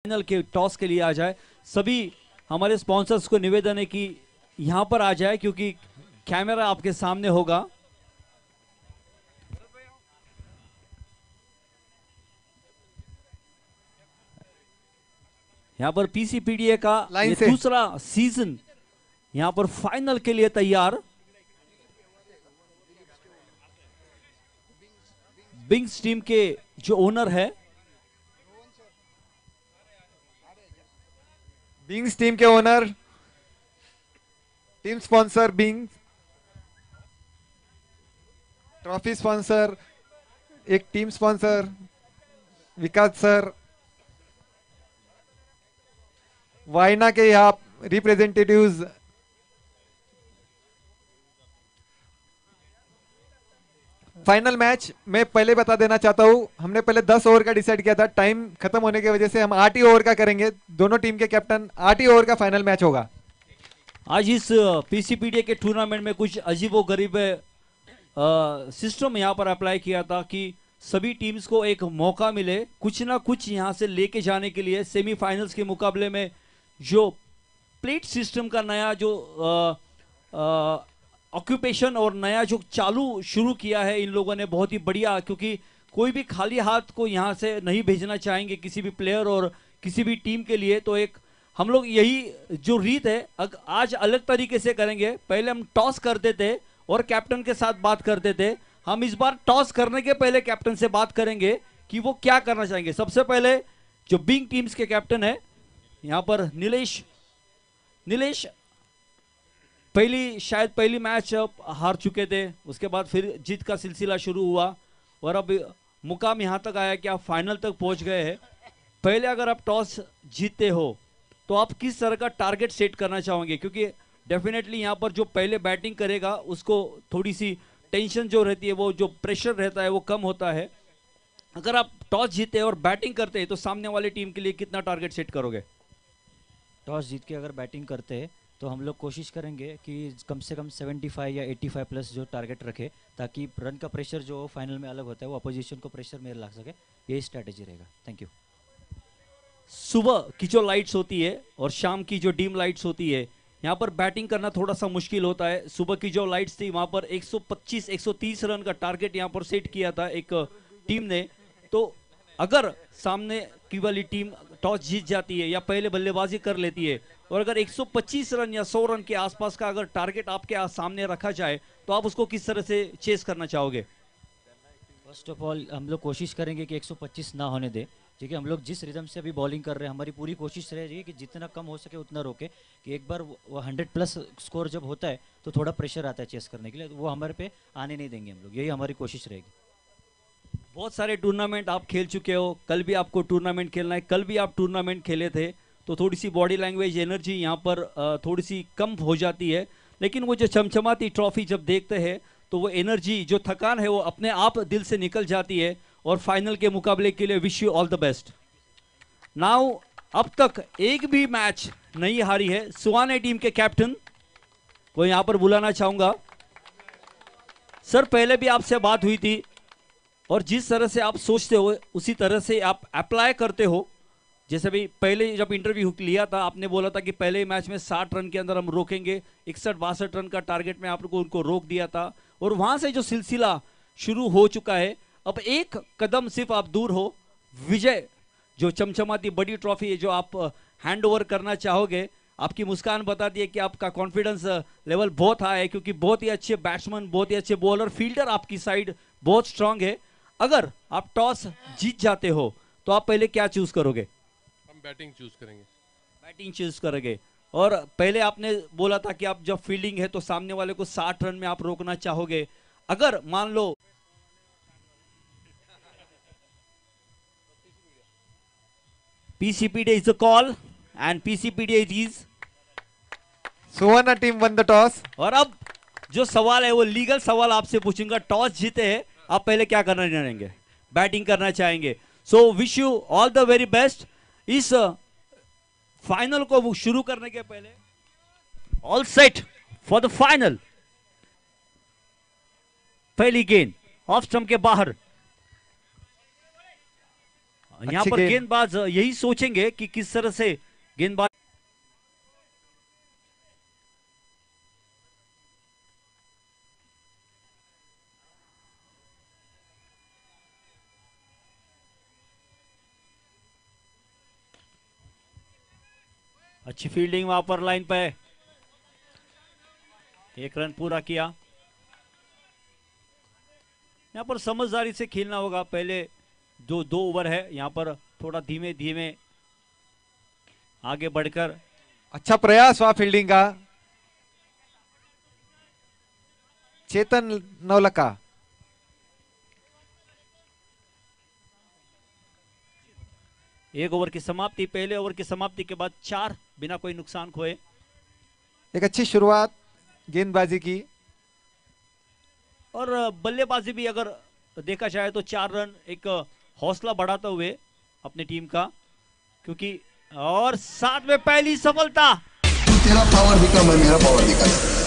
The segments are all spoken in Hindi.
फाइनल के टॉस के लिए आ जाए। सभी हमारे स्पॉन्सर्स को निवेदन है कि यहां पर आ जाए क्योंकि कैमरा आपके सामने होगा। यहां पर पीसीपीडीए का ये दूसरा सीजन यहां पर फाइनल के लिए तैयार। बिंग्स टीम के जो ओनर है, बिंग्स टीम के owner, team sponsor बिंग्स, trophy sponsor, एक टीम स्पॉन्सर विकास सर, वायना के यहाँ रिप्रेजेंटेटिव्स, फाइनल मैच मैं पहले बता देना चाहता हूं, हमने पहले 10 ओवर का डिसाइड किया था, टाइम खत्म होने की वजह से हम 8 ही ओवर का करेंगे। दोनों टीम के कैप्टन 8 ही ओवर का फाइनल मैच होगा। आज इस पीसीपीडीए के टूर्नामेंट में कुछ अजीबोगरीब सिस्टम यहां पर अप्लाई किया था कि सभी टीम्स को एक मौका मिले कुछ ना कुछ यहां से लेके जाने के लिए। सेमीफाइनल्स के मुकाबले में जो प्लेट सिस्टम का नया जो ऑक्यूपेशन और नया जो चालू शुरू किया है इन लोगों ने, बहुत ही बढ़िया, क्योंकि कोई भी खाली हाथ को यहां से नहीं भेजना चाहेंगे किसी भी प्लेयर और किसी भी टीम के लिए। तो एक हम लोग यही जो रीत है आज अलग तरीके से करेंगे। पहले हम टॉस करते थे और कैप्टन के साथ बात करते थे, हम इस बार टॉस करने के पहले कैप्टन से बात करेंगे कि वो क्या करना चाहेंगे। सबसे पहले जो बिंग टीम्स के कैप्टन है यहां पर नीलेश शायद पहली मैच हार चुके थे, उसके बाद फिर जीत का सिलसिला शुरू हुआ और अब मुकाम यहां तक आया कि आप फाइनल तक पहुंच गए हैं। पहले अगर आप टॉस जीतते हो तो आप किस तरह का टारगेट सेट करना चाहोगे, क्योंकि डेफिनेटली यहां पर जो पहले बैटिंग करेगा उसको थोड़ी सी टेंशन जो रहती है, वो जो प्रेशर रहता है वो कम होता है। अगर आप टॉस जीते और बैटिंग करते हैं तो सामने वाली टीम के लिए कितना टारगेट सेट करोगे? टॉस जीत के अगर बैटिंग करते हैं तो हम लोग कोशिश करेंगे कि कम से कम 75 या 85 प्लस जो टारगेट रखे, ताकि रन का प्रेशर जो फाइनल में अलग होता है वो अपोजिशन को प्रेशर में ला सके। यही स्ट्रैटेजी रहेगा। Thank you. सुबह की जो लाइट्स होती है और शाम की जो डीम लाइट्स होती है, यहाँ पर बैटिंग करना थोड़ा सा मुश्किल होता है। सुबह की जो लाइट्स थी वहां पर 125-130 रन का टारगेट यहाँ पर सेट किया था एक टीम ने। तो अगर सामने की वाली टीम टॉस जीत जाती है या पहले बल्लेबाजी कर लेती है और अगर 125 रन या 100 रन के आसपास का अगर टारगेट आपके सामने रखा जाए तो आप उसको किस तरह से चेस करना चाहोगे? फर्स्ट ऑफ ऑल हम लोग कोशिश करेंगे कि 125 ना होने दे। ठीक है, हम लोग जिस रिदम से अभी बॉलिंग कर रहे हैं हमारी पूरी कोशिश रहेगी कि जितना कम हो सके उतना रोके, कि एक बार वो 100 प्लस स्कोर जब होता है तो थोड़ा प्रेशर आता है चेस करने के लिए, तो वो हमारे पे आने नहीं देंगे हम लोग। यही हमारी कोशिश रहेगी। बहुत सारे टूर्नामेंट आप खेल चुके हो, कल भी आपको टूर्नामेंट खेलना है, कल भी आप टूर्नामेंट खेले थे, तो थोड़ी सी बॉडी लैंग्वेज एनर्जी यहाँ पर थोड़ी सी कम हो जाती है। लेकिन वो जो चमचमाती ट्रॉफी जब देखते हैं तो वो एनर्जी जो थकान है वो अपने आप दिल से निकल जाती है। और फाइनल के मुकाबले के लिए wish you all the best. Now अब तक एक भी मैच नहीं हारी है सुहाने टीम के कैप्टन को यहां पर बुलाना चाहूंगा। सर, पहले भी आपसे बात हुई थी और जिस तरह से आप सोचते हो उसी तरह से आप अप्लाई करते हो। जैसे भी पहले जब इंटरव्यू लिया था आपने बोला था कि पहले मैच में 60 रन के अंदर हम रोकेंगे, 61-62 रन का टारगेट में आपको उनको रोक दिया था और वहां से जो सिलसिला शुरू हो चुका है, अब एक कदम सिर्फ आप दूर हो विजय, जो चमचमाती बड़ी ट्रॉफी है जो आप हैंड ओवर करना चाहोगे। आपकी मुस्कान बताती है कि आपका कॉन्फिडेंस लेवल बहुत हाई है, क्योंकि बहुत ही अच्छे बैट्समैन, बहुत ही अच्छे बॉलर, फील्डर आपकी साइड बहुत स्ट्रांग है। अगर आप टॉस जीत जाते हो तो आप पहले क्या चूज करोगे? हम बैटिंग चूज करेंगे। बैटिंग चूज करोगे। और पहले आपने बोला था कि आप जब फील्डिंग है तो सामने वाले को 60 रन में आप रोकना चाहोगे। अगर मान लो PCPD is a call and PCPD it is. Suhana team one the toss. और अब जो सवाल है वो लीगल सवाल आपसे पूछूंगा। टॉस जीते हैं, आप पहले क्या करना चाहेंगे? बैटिंग करना चाहेंगे। So wish you all the very best. इस फाइनल को शुरू करने के पहले all set for the final. पहली गेंद ऑफ स्टंप के बाहर, यहाँ पर गेंदबाज यही सोचेंगे कि किस तरह से गेंदबाज अच्छी फील्डिंग वहां पर लाइन पे, एक रन पूरा किया। यहाँ पर समझदारी से खेलना होगा। पहले जो 2 ओवर है यहाँ पर थोड़ा धीमे धीमे आगे बढ़कर। अच्छा प्रयास हुआ फील्डिंग का, चेतन नवलखा। एक ओवर की समाप्ति, पहले ओवर की समाप्ति के बाद 4 बिना कोई नुकसान खोए। एक अच्छी शुरुआत गेंदबाजी की, और बल्लेबाजी भी अगर देखा जाए तो 4 रन एक हौसला बढ़ाते हुए अपनी टीम का, क्योंकि और साथ में पहली सफलता। तेरा पावर दिखा, मैं मेरा पावर दिखा।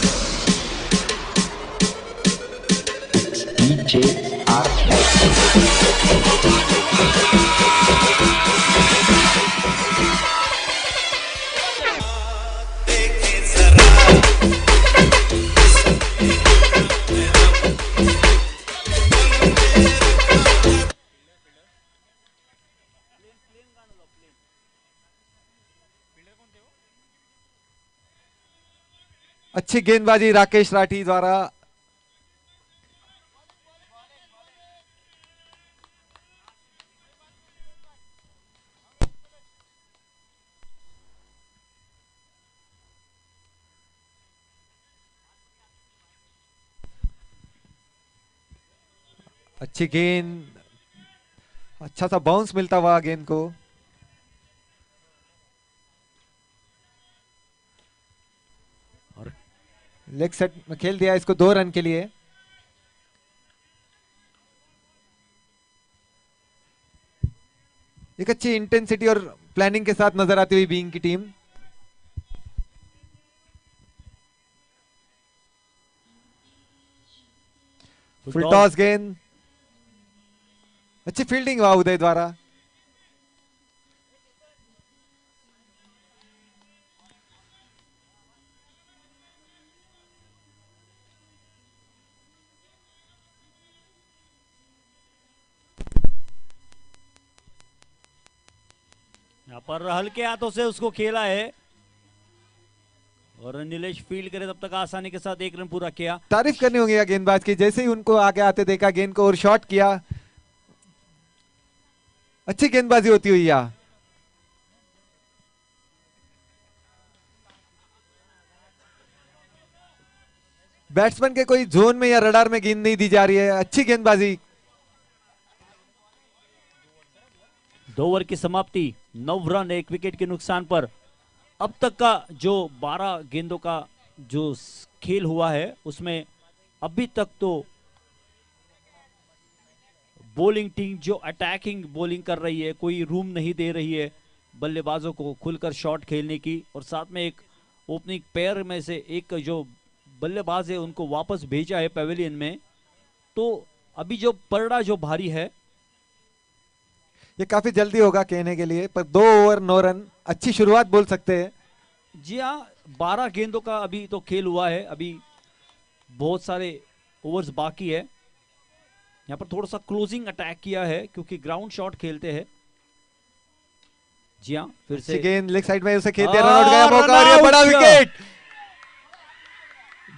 अच्छी गेंदबाजी राकेश राठी द्वारा। अच्छी गेंद, अच्छा सा बाउंस मिलता हुआ गेंद को। और लेग सेट में खेल दिया इसको 2 रन के लिए। एक अच्छी इंटेंसिटी और प्लानिंग के साथ नजर आती हुई बीइंग की टीम। फुल टॉस गेंद, अच्छी फील्डिंग हुआ उदय द्वारा। यहाँ पर हल्के हाथों से उसको खेला है और नीलेश फील्ड करे तब तक आसानी के साथ 1 रन पूरा किया। तारीफ करनी होगी या गेंदबाज की, जैसे ही उनको आगे आते देखा गेंद को और शॉट किया। अच्छी गेंदबाजी होती हुई या बैट्समैन के कोई जोन में या रडार में गेंद नहीं दी जा रही है। अच्छी गेंदबाजी। 2 ओवर की समाप्ति, 9 रन 1 विकेट के नुकसान पर। अब तक का जो 12 गेंदों का जो खेल हुआ है उसमें अभी तक तो बॉलिंग टीम जो अटैकिंग बॉलिंग कर रही है, कोई रूम नहीं दे रही है बल्लेबाजों को खुलकर शॉट खेलने की। और साथ में एक ओपनिंग पेयर में से एक जो बल्लेबाज है उनको वापस भेजा है पेविलियन में। तो अभी जो पलड़ा जो भारी है, ये काफी जल्दी होगा कहने के लिए, पर 2 ओवर 9 रन अच्छी शुरुआत बोल सकते हैं। जी हाँ, 12 गेंदों का अभी तो खेल हुआ है, अभी बहुत सारे ओवर्स बाकी है। यहाँ पर थोड़ा सा क्लोजिंग अटैक किया है क्योंकि ग्राउंड शॉट खेलते हैं। जी हाँ, फिर से गेंद लेग साइड में उसे खेल दिया, रन आउट गया मौका और ये बड़ा विकेट,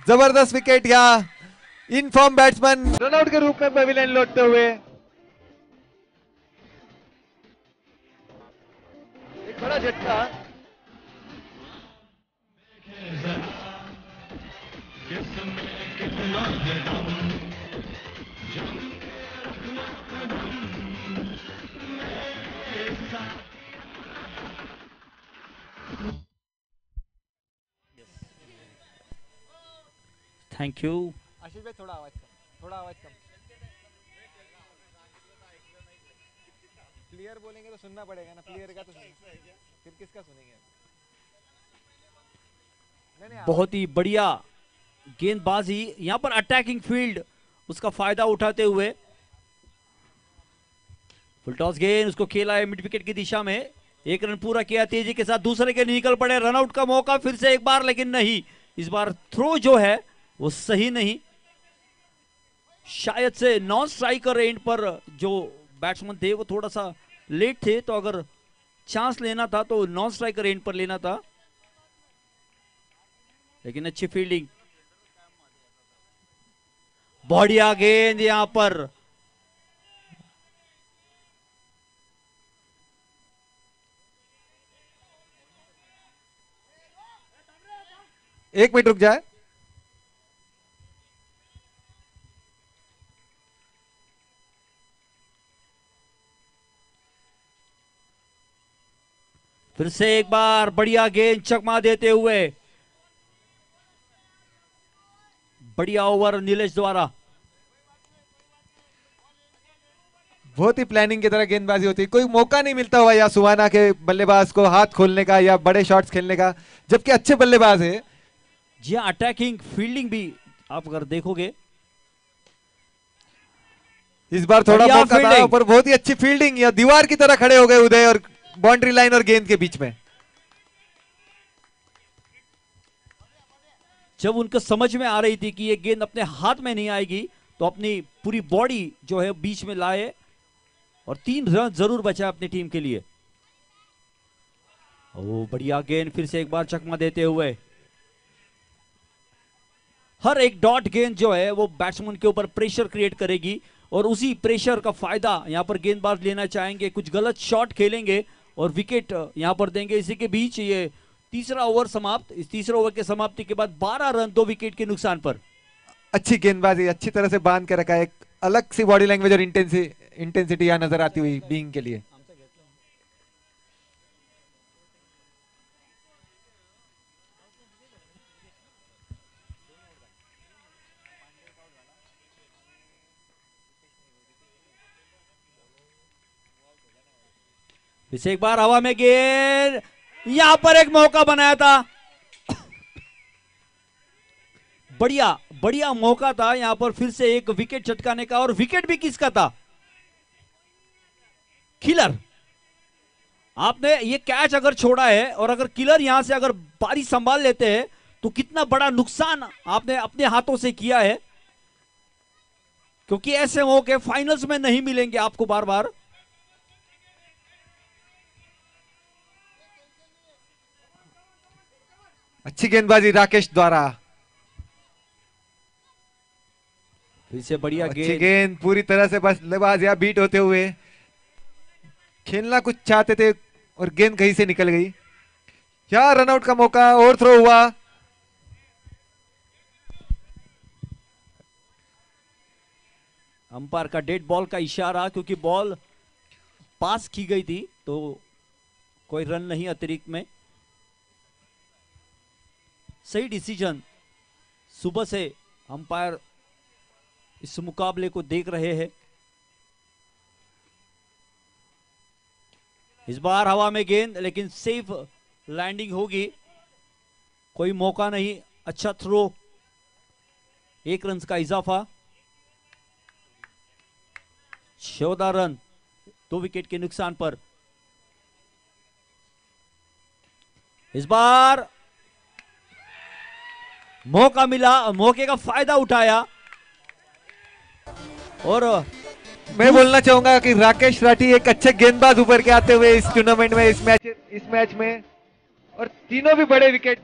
जबरदस्त विकेट। यहाँ in form batsman run out के रूप में पेविलियन लौटते हुए। एक बड़ा झटका। Thank you. आशीष भाई थोड़ा आवाज कम, थोड़ा आवाज कम। प्लेयर बोलेंगे तो सुनना पड़ेगा ना, प्लेयर का तो फिर किसका सुनेंगे। बहुत ही बढ़िया गेंदबाजी, यहाँ पर अटैकिंग फील्ड उसका फायदा उठाते हुए फुल टॉस गेंद उसको खेला है मिड विकेट की दिशा में, एक रन पूरा किया तेजी के साथ, दूसरे के निकल पड़े, रनआउट का मौका फिर से एक बार, लेकिन नहीं, इस बार थ्रो जो है वो सही नहीं, शायद से नॉन स्ट्राइकर एंड पर जो बैट्समैन थे वो थोड़ा सा लेट थे, तो अगर चांस लेना था तो नॉन स्ट्राइकर एंड पर लेना था, लेकिन अच्छी फील्डिंग, बढ़िया गेंद यहां पर, एक मिनट रुक जाए। फिर से एक बार बढ़िया गेंद चकमा देते हुए, बढ़िया ओवर नीलेश द्वारा। बहुत ही प्लानिंग की तरह गेंदबाजी होती है, कोई मौका नहीं मिलता हुआ या सुहाना के बल्लेबाज को हाथ खोलने का या बड़े शॉट्स खेलने का, जबकि अच्छे बल्लेबाज है। जी हाँ, अटैकिंग फील्डिंग भी आप अगर देखोगे, इस बार थोड़ा बढ़िया मौका था फील्डिंग। पर बहुत ही अच्छी फील्डिंग, या दीवार की तरह खड़े हो गए उदय और बाउंड्री लाइन और गेंद के बीच में। जब उनको समझ में आ रही थी कि ये गेंद अपने हाथ में नहीं आएगी, तो अपनी पूरी बॉडी जो है बीच में लाए और 3 रन जरूर बचा अपनी टीम के लिए। ओ बढ़िया गेंद फिर से एक बार चकमा देते हुए, हर एक डॉट गेंद जो है वो बैट्समैन के ऊपर प्रेशर क्रिएट करेगी और उसी प्रेशर का फायदा यहां पर गेंदबाज लेना चाहेंगे, कुछ गलत शॉट खेलेंगे और विकेट यहां पर देंगे। इसी के बीच ये तीसरा ओवर समाप्त, इस तीसरे ओवर के समाप्ति के बाद 12 रन 2 विकेट के नुकसान पर। अच्छी गेंदबाजी, अच्छी तरह से बांध के रखा है, एक अलग सी बॉडी लैंग्वेज और इंटेंसिटी यहां नजर आती हुई बीइंग के लिए। फिर से एक बार हवा में गेंद, यहां पर एक मौका बनाया था, बढ़िया बढ़िया मौका था यहां पर फिर से एक विकेट चटकाने का, और विकेट भी किसका था? किलर। आपने ये कैच अगर छोड़ा है और अगर किलर यहां से अगर बारी संभाल लेते हैं तो कितना बड़ा नुकसान आपने अपने हाथों से किया है, क्योंकि ऐसे मौके फाइनल्स में नहीं मिलेंगे आपको बार बार। अच्छी गेंदबाजी राकेश द्वारा, फिर से बढ़िया अच्छी गेंद पूरी तरह से बस बल्लेबाज या बीट होते हुए खेलना कुछ चाहते थे और गेंद कहीं से निकल गई। क्या रनआउट का मौका और थ्रो हुआ। अंपायर का डेड बॉल का इशारा, क्योंकि बॉल पास की गई थी तो कोई रन नहीं अतिरिक्त में। सही डिसीजन, सुबह से अंपायर इस मुकाबले को देख रहे हैं। इस बार हवा में गेंद, लेकिन सेफ लैंडिंग होगी, कोई मौका नहीं, अच्छा थ्रो, 1 रन का इजाफा, 14 रन 2 विकेट के नुकसान पर। इस बार मौका मिला, मौके का फायदा उठाया, और मैं बोलना चाहूंगा कि राकेश राठी एक अच्छे गेंदबाज उभर के आते हुए इस टूर्नामेंट में, इस मैच में, और तीनों भी बड़े विकेट।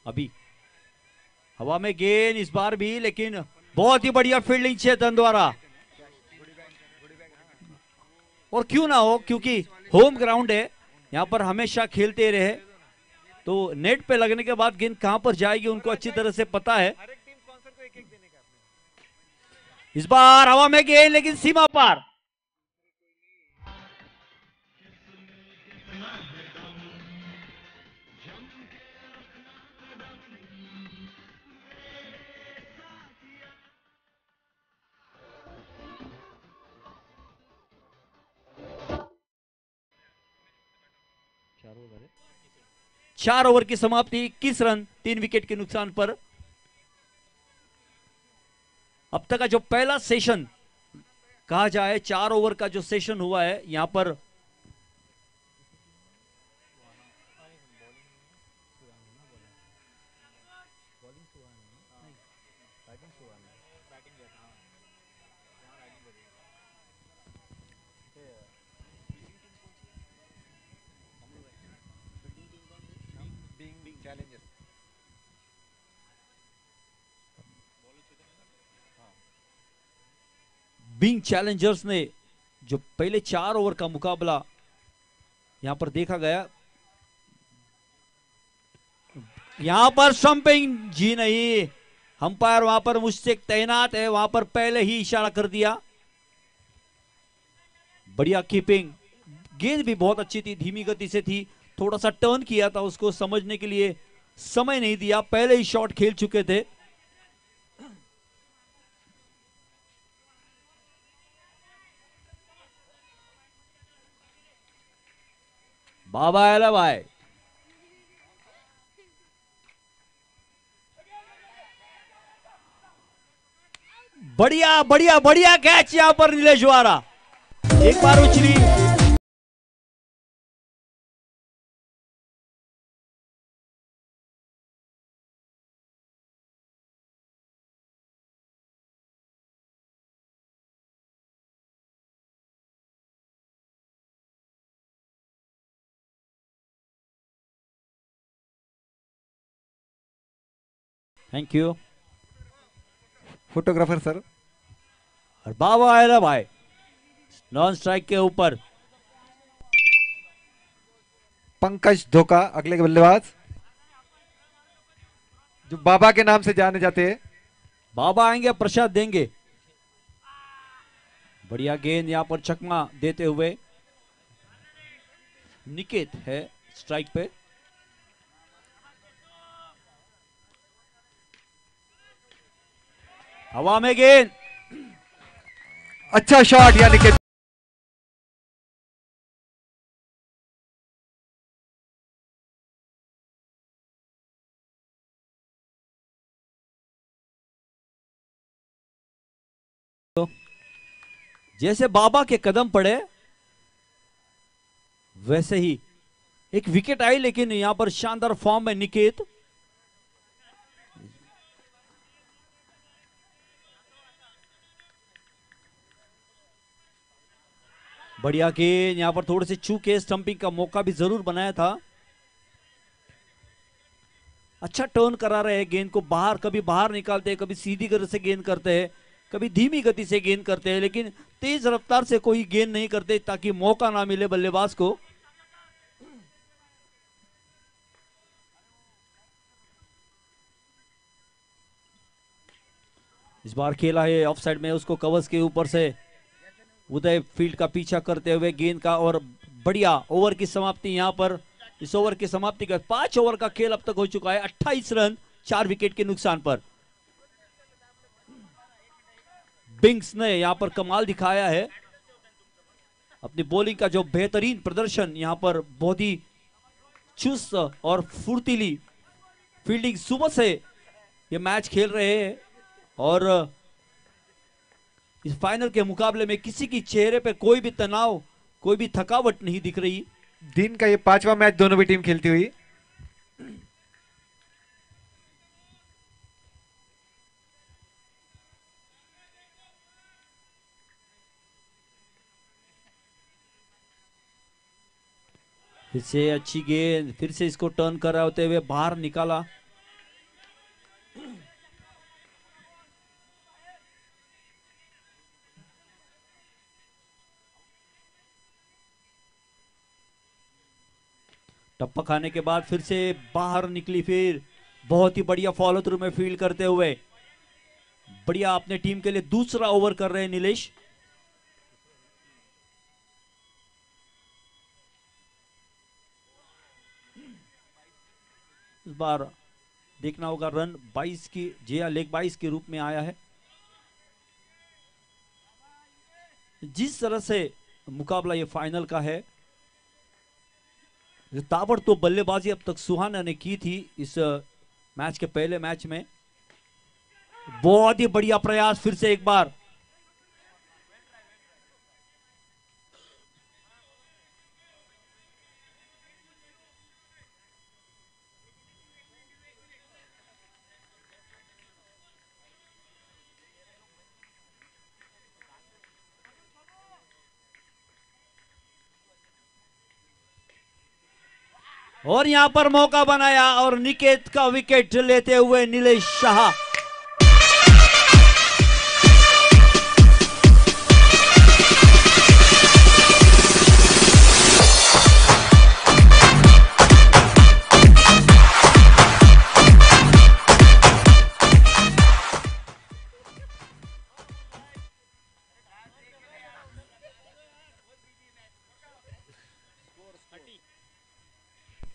अभी हवा में गेंद इस बार भी, लेकिन बहुत ही बढ़िया फील्डिंग चेतन द्वारा, और क्यों ना हो, क्योंकि होम ग्राउंड है, यहां पर हमेशा खेलते रहे, तो नेट पे लगने के बाद गेंद कहां पर जाएगी उनको अच्छी तरह से पता है। इस बार हवा में गेंद लेकिन सीमा पार। चार ओवर की समाप्ति, 21 रन 3 विकेट के नुकसान पर। अब तक का जो पहला सेशन कहा जाए, 4 ओवर का जो सेशन हुआ है यहां पर बिंग चैलेंजर्स ने जो पहले 4 ओवर का मुकाबला यहां पर देखा गया, यहां पर स्टंपिंग जी नहीं, अंपायर वहां पर मुझसे तैनात है, वहां पर पहले ही इशारा कर दिया। बढ़िया कीपिंग, गेंद भी बहुत अच्छी थी, धीमी गति से थी, थोड़ा सा टर्न किया था, उसको समझने के लिए समय नहीं दिया, पहले ही शॉट खेल चुके थे। बाबा आला भाई, बढ़िया बढ़िया बढ़िया कैच यहां पर नीलेश द्वारा, एक बार उछली। Thank you photographer sir. और बाबा आया भाई नॉन स्ट्राइक के ऊपर। पंकज धोखा अगले बल्लेबाज, जो बाबा के नाम से जाने जाते हैं। बाबा आएंगे, प्रसाद देंगे। बढ़िया गेंद यहां पर चकमा देते हुए निकेत है स्ट्राइक पे। हवा में गेंद, अच्छा शॉट, यानी कि जैसे बाबा के कदम पड़े वैसे ही एक विकेट आई, लेकिन यहां पर शानदार फॉर्म में निकेत। बढ़िया गेंद, यहां पर थोड़े से चूके, स्टंपिंग का मौका भी जरूर बनाया था। अच्छा टर्न करा रहे हैं गेंद को, बाहर कभी बाहर निकालते हैं, कभी सीधी गति से गेंद करते हैं, कभी धीमी गति से गेंद करते हैं, लेकिन तेज रफ्तार से कोई गेंद नहीं करते ताकि मौका ना मिले बल्लेबाज को। इस बार खेला है ऑफ साइड में, उसको कवर्स के ऊपर से उदय फील्ड का पीछा करते हुए गेंद का, और बढ़िया ओवर की समाप्ति यहां पर। इस ओवर की समाप्ति का 5 ओवर का खेल अब तक हो चुका है, 28 रन 4 विकेट के नुकसान पर। बिंग्स ने यहां पर कमाल दिखाया है, अपनी बॉलिंग का जो बेहतरीन प्रदर्शन, यहां पर बहुत ही चुस्त और फुर्तीली फील्डिंग सुबह से ये मैच खेल रहे हैं, और इस फाइनल के मुकाबले में किसी की चेहरे पे कोई भी तनाव, कोई भी थकावट नहीं दिख रही। दिन का ये 5वां मैच दोनों भी टीम खेलती हुई। फिर से अच्छी गेंद, फिर से इसको टर्न कर रहे होते हुए बाहर निकाला। टप्पा खाने के बाद फिर से बाहर निकली, फिर बहुत ही बढ़िया फॉलो थ्रू में फील्ड करते हुए बढ़िया अपने टीम के लिए दूसरा ओवर कर रहे हैं नीलेश। इस बार देखना होगा, रन 22 की जिया लेग 22 के रूप में आया है। जिस तरह से मुकाबला ये फाइनल का है, ताबड़तोड़ बल्लेबाजी अब तक सुहाना ने की थी इस मैच के पहले मैच में। बहुत ही बढ़िया प्रयास फिर से एक बार। और यहां पर मौका बनाया और निकेत का विकेट लेते हुए नीलेश शाह।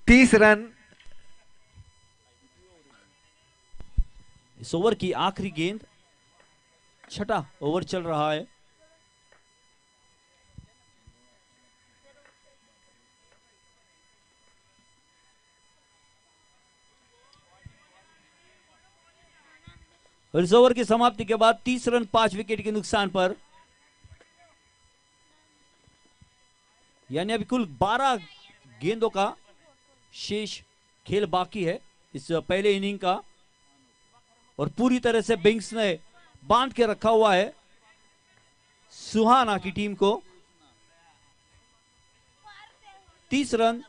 तीस रन। इस ओवर की आखिरी गेंद, छठा ओवर चल रहा है। और इस ओवर की समाप्ति के बाद 30 रन 5 विकेट के नुकसान पर, यानी अभी कुल 12 गेंदों का शेष खेल बाकी है इस पहले इनिंग का, और पूरी तरह से बिंग्स ने बांध के रखा हुआ है सुहाना की टीम को। 30 रन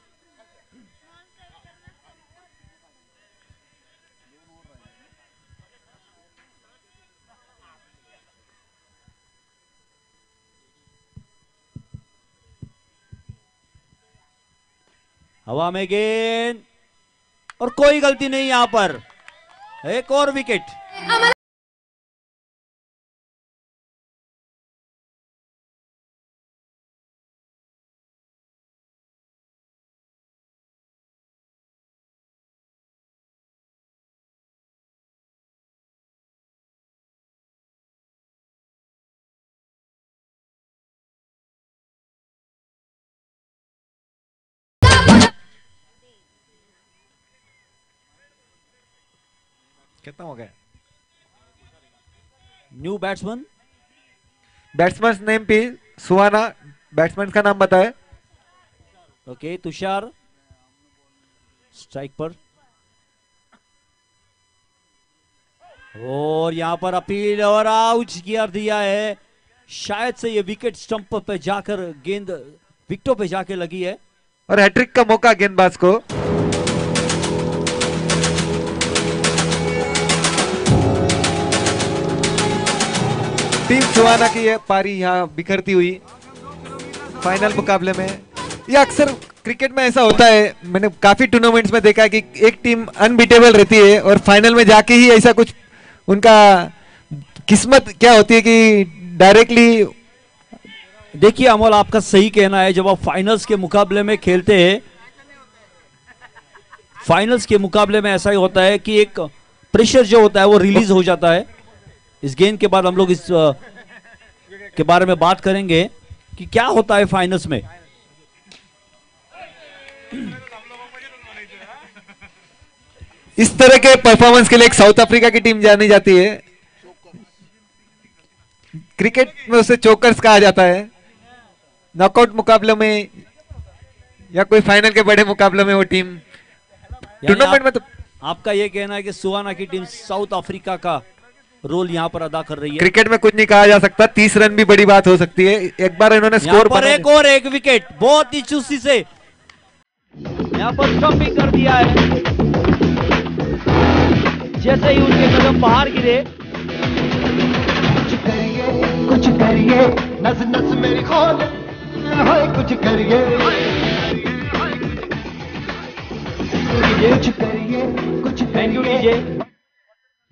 हवा में गेंद, और कोई गलती नहीं यहां पर, एक और विकेट। कितना हो गया? न्यू बैट्समैन, बैट्समैन नेम पे सुहाना, बैट्समैन का नाम बताए। ओके, तुषार स्ट्राइक पर, और यहां पर अपील और आउट गियर दिया है। शायद से ये विकेट स्टंप पे जाकर गेंद विकेटों पे जाके लगी है, और हैट्रिक का मौका गेंदबाज को। टीम सुहाना की ये पारी यहाँ बिखरती हुई फाइनल मुकाबले में। ये अक्सर क्रिकेट में ऐसा होता है, मैंने काफी टूर्नामेंट्स में देखा है कि एक टीम अनबीटेबल रहती है और फाइनल में जाके ही ऐसा कुछ उनका किस्मत क्या होती है कि डायरेक्टली। देखिए अमोल, आपका सही कहना है, जब आप फाइनल्स के मुकाबले में खेलते हैं, फाइनल्स के मुकाबले में ऐसा ही होता है कि एक प्रेशर जो होता है वो रिलीज हो जाता है। इस गेंद के बाद हम लोग इस के बारे में बात करेंगे कि क्या होता है फाइनल्स में। इस तरह के परफॉर्मेंस के लिए एक साउथ अफ्रीका की टीम जानी जाती है, क्रिकेट में उसे चोकर्स कहा जाता है। नॉकआउट मुकाबले में या कोई फाइनल के बड़े मुकाबले में वो टीम टूर्नामेंट में। तो आपका ये कहना है कि सुहाना की टीम साउथ अफ्रीका का रोल यहाँ पर अदा कर रही है। क्रिकेट में कुछ नहीं कहा जा सकता, 30 रन भी बड़ी बात हो सकती है। एक बार इन्होंने स्कोर पर एक और एक विकेट बहुत ही चुस्ती से यहाँ पर स्टंपिंग कर दिया है। जैसे ही उनके कदम बाहर गिरे, कुछ करिए नस नस मेरी खोल, कुछ करिए कुछ करिए कुछ। Thank you DJ.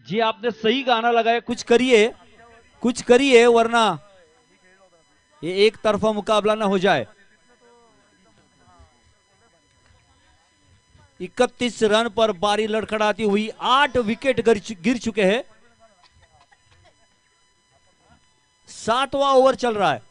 जी आपने सही गाना लगाया, कुछ करिए वरना ये एक तरफा मुकाबला ना हो जाए। 31 रन पर बारी लड़खड़ाती हुई 8 विकेट गिर चुके हैं। 7वां ओवर चल रहा है।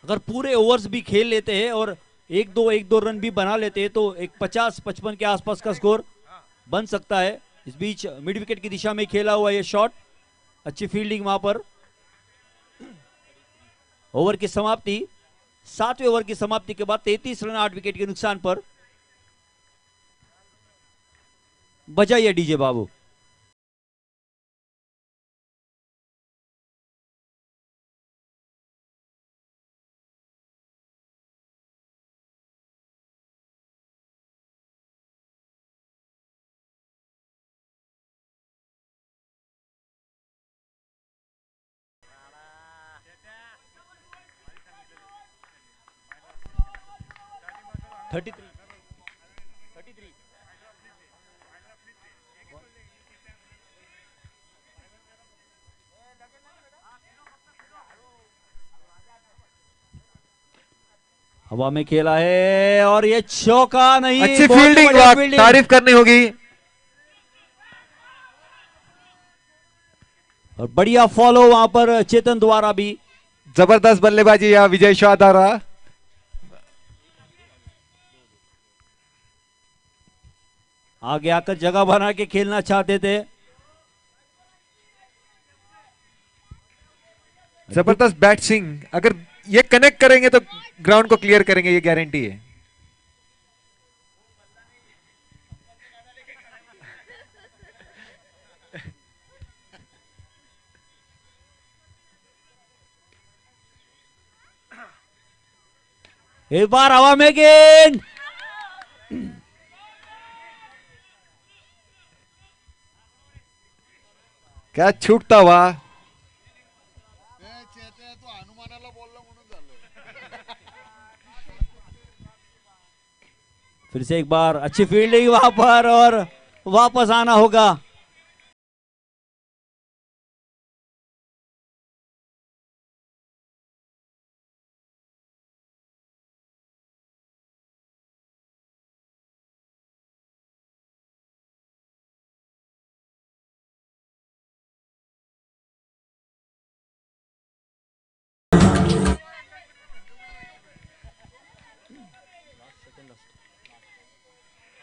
अगर पूरे ओवर्स भी खेल लेते हैं और एक दो रन भी बना लेते हैं तो एक 50-55 के आसपास का स्कोर बन सकता है। इस बीच मिड विकेट की दिशा में खेला हुआ ये शॉट, अच्छी फील्डिंग वहां पर। ओवर की समाप्ति, 7वें ओवर की समाप्ति के बाद 33 रन 8 विकेट के नुकसान पर। बजाइए डीजे बाबू। थर्टी थ्री हवा में खेला है और ये चौका नहीं। अच्छी बहुत फील्डिंग, बढ़िया फील्डिंग। तारीफ करनी होगी। और बढ़िया फॉलो वहां पर चेतन द्वारा भी। जबरदस्त बल्लेबाजी या विजय शाह द्वारा। आगे आकर जगह बना के खेलना चाहते थे। जबरदस्त बैट्सिंग, अगर ये कनेक्ट करेंगे तो ग्राउंड को क्लियर करेंगे, ये गारंटी है। एक बार हवा में गेंद, क्या छूटता हुआ। फिर से एक बार अच्छी फील्डिंग वहां पर और वापस आना होगा।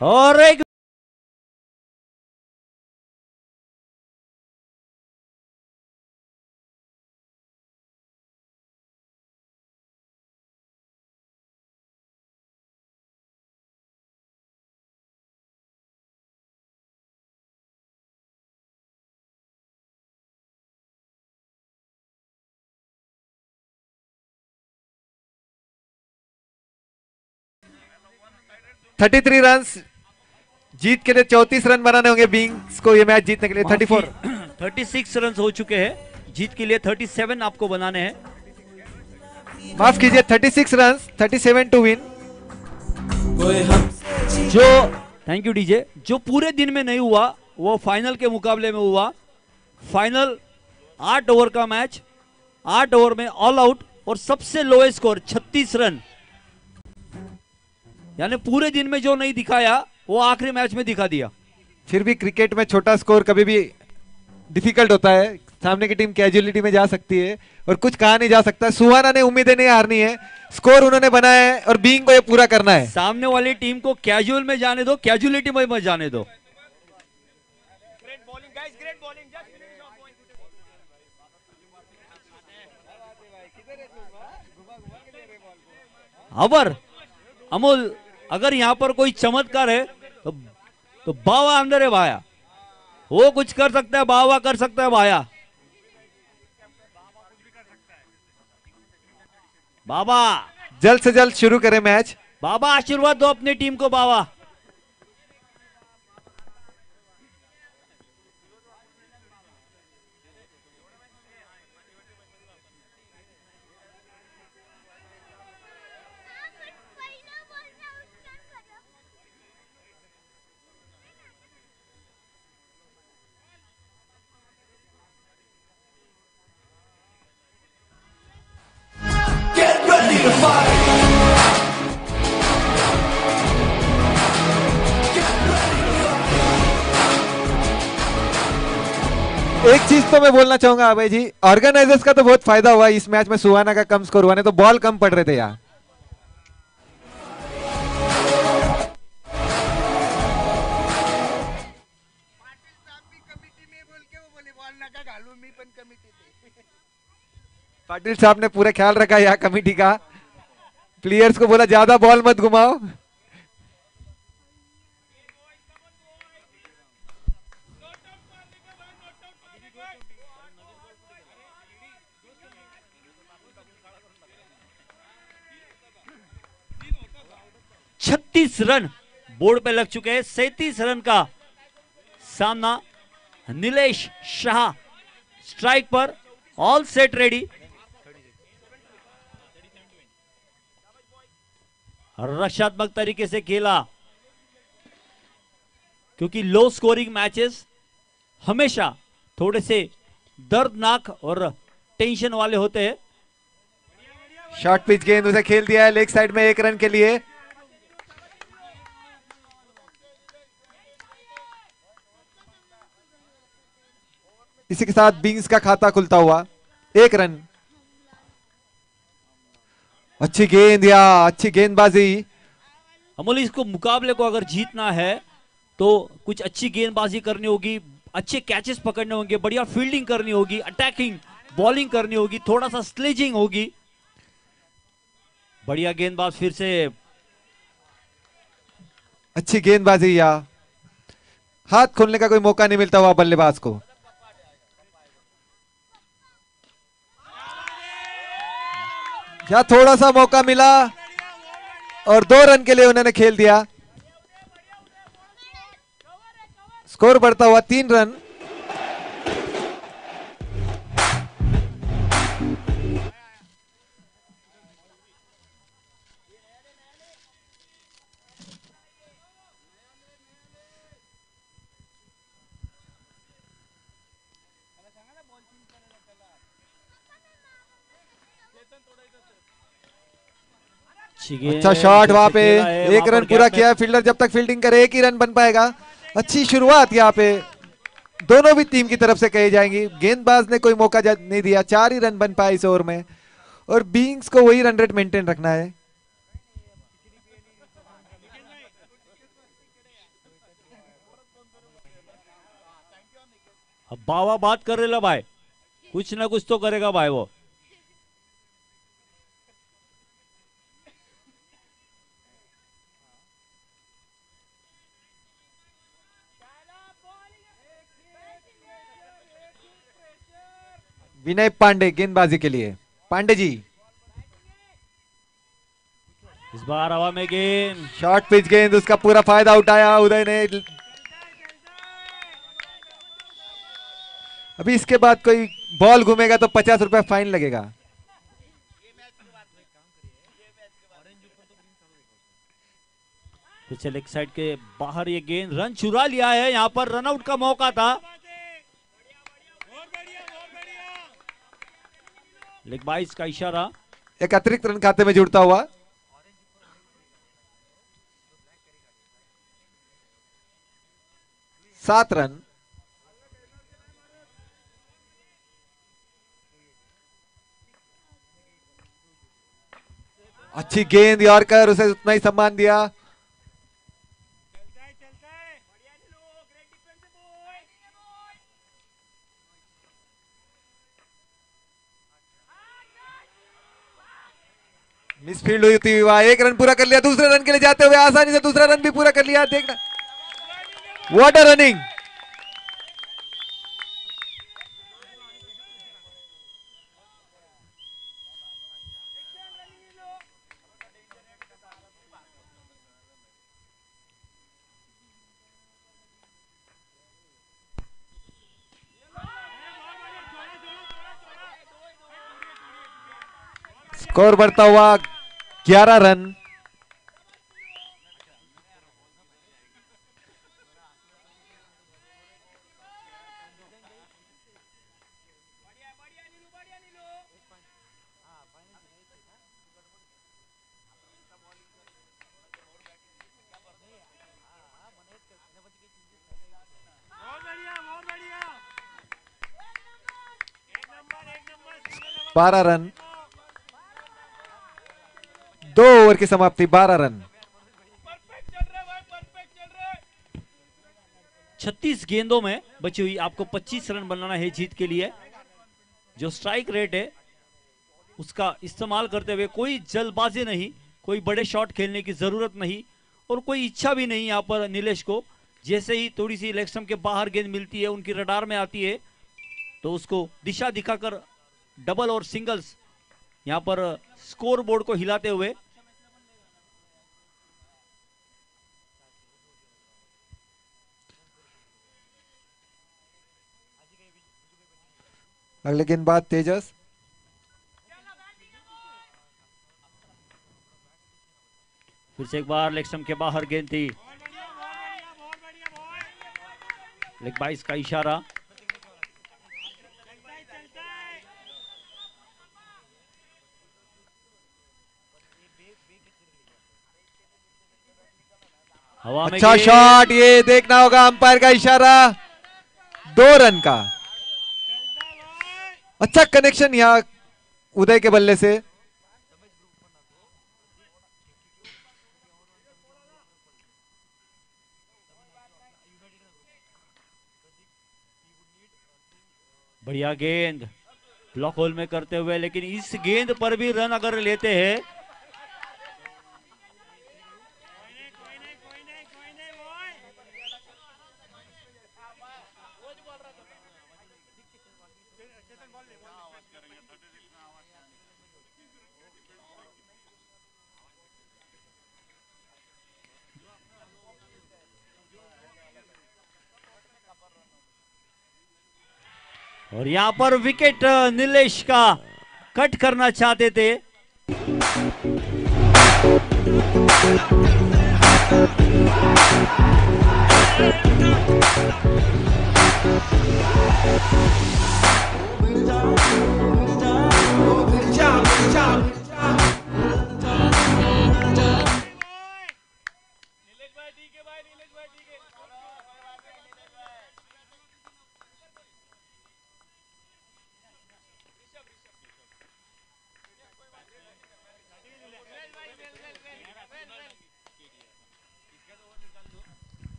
और एक थर्टी थ्री रन जीत के लिए 34 रन बनाने होंगे बींग्स को ये मैच जीतने के लिए। 34 36 रन हो चुके हैं, जीत के लिए 37 आपको बनाने हैं। माफ कीजिए, 36 रन, 37 टू विन। जो थैंक यू डीजे, जो पूरे दिन में नहीं हुआ वो फाइनल के मुकाबले में हुआ। फाइनल 8 ओवर का मैच, 8 ओवर में ऑल आउट और सबसे लोएस्ट स्कोर 36 रन। यानी पूरे दिन में जो नहीं दिखाया वो आखिरी मैच में दिखा दिया। फिर भी क्रिकेट में छोटा स्कोर कभी भी डिफिकल्ट होता है, सामने की टीम कैजुअलिटी में जा सकती है और कुछ कहा नहीं जा सकता। सुहाना ने उम्मीदें नहीं हारनी है, स्कोर उन्होंने बनाया है और बीइंग को ये पूरा करना है। सामने वाली टीम को कैजुअल में जाने दो, कैजुअलिटी में मत जाने दो। अबर अमोल, अगर यहां पर कोई चमत्कार है तो बावा अंदर है भाया, वो कुछ कर सकता है, बावा कर सकता है भाया। बाबा जल्द से जल्द शुरू करें मैच। बाबा आशीर्वाद दो अपनी टीम को बाबा। एक चीज तो मैं बोलना चाहूंगा अभय जी, ऑर्गेनाइजर्स का तो बहुत फायदा हुआ इस मैच में, सुहाना का कम स्कोर हुआ, नहीं तो बॉल कम पड़ रहे थे यार। पाटिल साहब ने पूरा ख्याल रखा यहाँ कमेटी का, प्लेयर्स को बोला ज्यादा बॉल मत घुमाओ। छत्तीस रन बोर्ड पे लग चुके हैं। 37 रन का सामना। नीलेश शाह स्ट्राइक पर, ऑल सेट रेडी। रक्षात्मक तरीके से खेला, क्योंकि लो स्कोरिंग मैचेस हमेशा थोड़े से दर्दनाक और टेंशन वाले होते हैं। शॉर्ट पिच गेंद उसे खेल दिया है लेग साइड में 1 रन के लिए। इसी के साथ बिंग्स का खाता खुलता हुआ 1 रन। अच्छी गेंद या अच्छी गेंदबाजी। अमोल, इसको मुकाबले को अगर जीतना है तो कुछ अच्छी गेंदबाजी करनी होगी, अच्छे कैचेस पकड़ने होंगे, बढ़िया फील्डिंग करनी होगी, अटैकिंग बॉलिंग करनी होगी, थोड़ा सा स्लेजिंग होगी। बढ़िया गेंदबाज फिर से। अच्छी गेंदबाजी या हाथ खोलने का कोई मौका नहीं मिलता हुआ बल्लेबाज को। या थोड़ा सा मौका मिला और 2 रन के लिए उन्होंने खेल दिया। स्कोर बढ़ता हुआ 3 रन। अच्छा शॉट वहां पे, 1 रन पूरा किया फील्डर। जब तक फील्डिंग करे 1 ही रन बन पाएगा। अच्छी शुरुआत यहाँ पे दोनों भी टीम की तरफ से कही जाएंगी। गेंदबाज ने कोई मौका नहीं दिया, 4 ही रन बन पाए इस ओवर में, और बीइंग्स को वही रन रेट मेंटेन रखना है। अब बावा बात कर रहे भाई, कुछ ना कुछ तो करेगा भाई वो। विनय पांडे गेंदबाजी के लिए। पांडे जी इस बार हवा में गेंद, शॉर्ट पिच गेंद, उसका पूरा फायदा उठाया उदय ने। अभी इसके बाद कोई बॉल घूमेगा तो 50 रुपए फाइन लगेगा। पीछे लेग साइड के बाहर ये गेंद, रन चुरा लिया है। यहां पर रनआउट का मौका था। लेग बाइस का इशारा। एक अतिरिक्त रन खाते में जुड़ता हुआ। सात रन। अच्छी गेंद यॉर्कर, उसे उतना ही सम्मान दिया। मिसफील्ड हुई थी वहां। 1 रन पूरा कर लिया। दूसरे रन के लिए जाते हुए आसानी से दूसरा रन भी पूरा कर लिया। देखना, व्हाट अ रनिंग। स्कोर बढ़ता हुआ 11 रन। 12 रन, 2 ओवर की समाप्ति, 12 रन। 36 गेंदों में बची हुई आपको 25 रन बनाना है जीत के लिए। जो स्ट्राइक रेट है उसका इस्तेमाल करते हुए कोई जल्दबाजी नहीं, कोई बड़े शॉट खेलने की जरूरत नहीं और कोई इच्छा भी नहीं यहाँ पर नीलेश को। जैसे ही थोड़ी सी लेग स्टंप के बाहर गेंद मिलती है, उनकी रडार में आती है, तो उसको दिशा दिखाकर डबल और सिंगल्स यहाँ पर स्कोर बोर्ड को हिलाते हुए अगले गेंदबाज तेजस। फिर से एक बार लेग स्टंप के बाहर गेंद थी, लेग बाइस का इशारा। हवा में अच्छा गेंद। शॉट, ये देखना होगा, अंपायर का इशारा, 2 रन का। अच्छा कनेक्शन यहाँ उदय के बल्ले से। बढ़िया गेंद ब्लॉक होल में करते हुए, लेकिन इस गेंद पर भी रन अगर लेते हैं और यहां पर विकेट नीलेश का कट करना चाहते थे।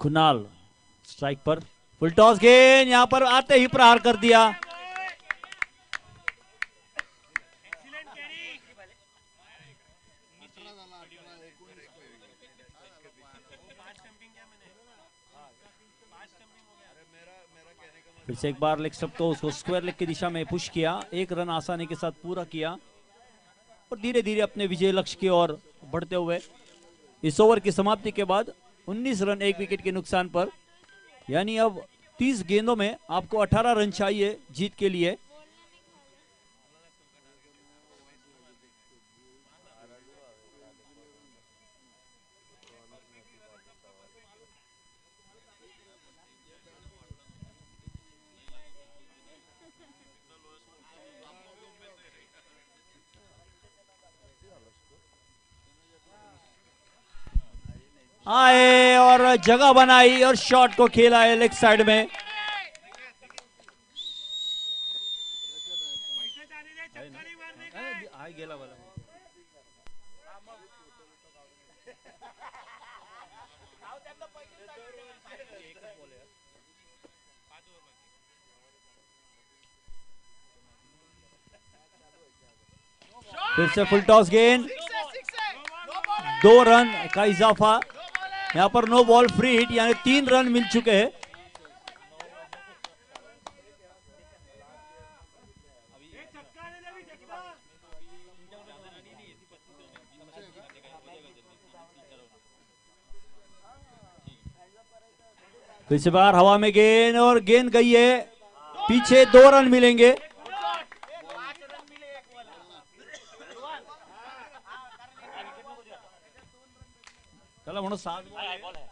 कुणाल स्ट्राइक पर, फुल टॉस गेंद यहां पर आते ही प्रहार कर दिया। फिर से एक बार लेग स्टंप को उसको स्क्वायर लेग की दिशा में पुश किया, 1 रन आसानी के साथ पूरा किया और धीरे धीरे अपने विजय लक्ष्य की ओर बढ़ते हुए इस ओवर की समाप्ति के बाद 19 रन 1 विकेट के नुकसान पर, यानी अब 30 गेंदों में आपको 18 रन चाहिए जीत के लिए। आए और जगह बनाई और शॉट को खेला है लेग साइड में। फिर से फुल टॉस गेंद, 2 रन का इजाफा, यहां पर नो बॉल फ्री हिट, यानी 3 रन मिल चुके हैं। फिर से बार हवा में गेंद और गेंद गई है पीछे, 2 रन मिलेंगे। चला म्हणून 7 बॉल है।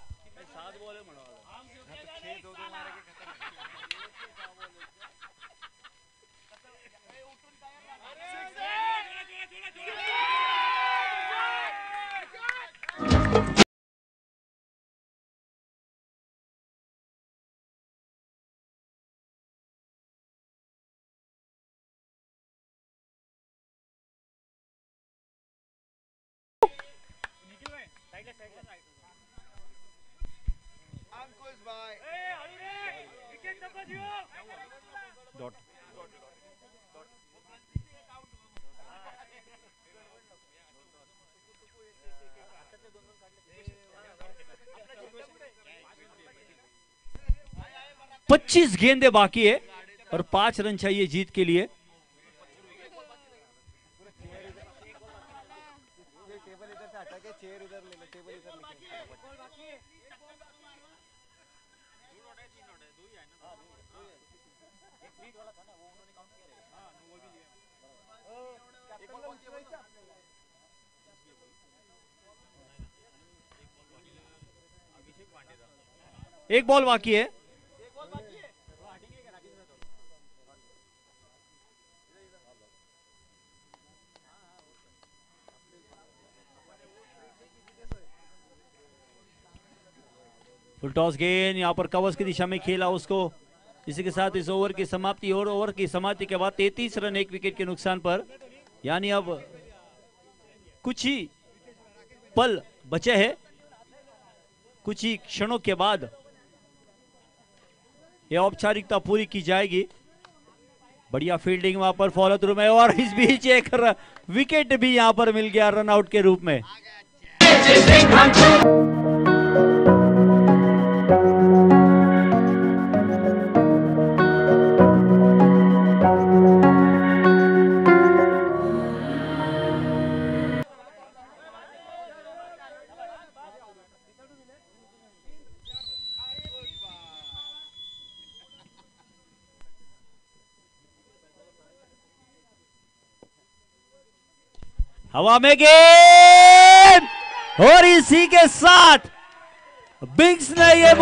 25 गेंदें बाकी है और 5 रन चाहिए जीत के लिए। एक बॉल बाकी है। फुल टॉस गेंद यहां पर कवर्स की दिशा में खेला उसको, इसी के साथ इस ओवर की समाप्ति और ओवर की समाप्ति के बाद 33 रन 1 विकेट के नुकसान पर। यानी अब कुछ ही पल बचे हैं, कुछ ही क्षणों के बाद यह औपचारिकता पूरी की जाएगी। बढ़िया फील्डिंग वहां पर फॉलो थ्रू में और इस बीच एक विकेट भी यहां पर मिल गया रन आउट के रूप में। हवा में गेंद और इसी के साथ बिग्स ने ये